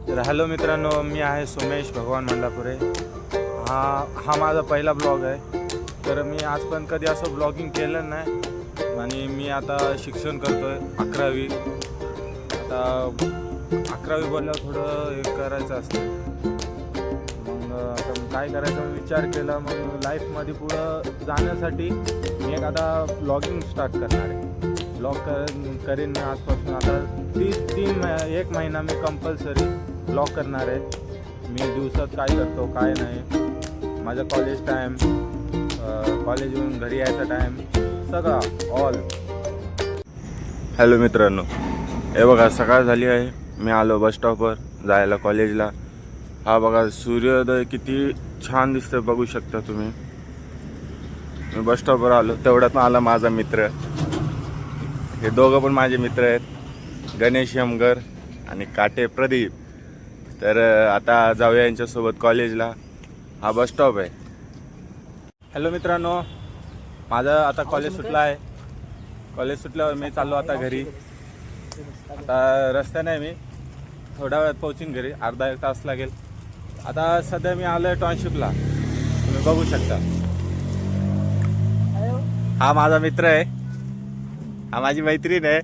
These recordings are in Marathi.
तर हॅलो मित्रांनो, मी आहे सोमेश भगवान मंडापुरे. हा माझा पहिला ब्लॉग आहे. तर मी आजपर्यंत कधी असं ब्लॉगिंग केलं नाही आणि मी आता शिक्षण करतो आहे 11वी. आता 11वी बोलल्यावर थोडं हे करायचं असतं. मग आता काय करायचं विचार केला. मग लाईफमध्ये पुढं जाण्यासाठी मी आता ब्लॉगिंग स्टार्ट करणार आहे. ब्लॉग करीन आजपासून. आता एक महिना मी कंपल्सरी ब्लॉग करणार आहे. मी दिवसात काय करतो काय नाही, माझा कॉलेज टाईम, कॉलेजहून घरी यायचा टाईम, सगळा ऑल. हॅलो मित्रांनो, हे बघा सकाळ झाली आहे. मी आलो बस स्टॉपवर जायला कॉलेजला. हा बघा सूर्योदय किती छान दिसतं, बघू शकता तुम्ही. मी बस स्टॉपवर आलो तेवढ्यात आला माझा मित्र. हे दोघं पण माझे मित्र आहेत, गणेश यमगर आणि काटे प्रदीप. तर आता जाऊया यांच्यासोबत कॉलेजला. हा बस स्टॉप आहे. हॅलो मित्रांनो, माझं आता कॉलेज सुटलं आहे. कॉलेज सुटल्यावर मी चाललो आता घरी. आता रस्त्याने मी थोड्या वेळात पोहोचीन घरी, अर्धा एक तास लागेल. आता सध्या मी आलो आहे टाउनशिपला, तुम्ही बघू शकता. हा माझा मित्र आहे, हा माझी मैत्रीण आहे.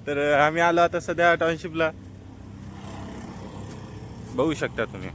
तर आम्ही आलो आता सध्या टाउनशिपला, बघू शकता तुम्ही.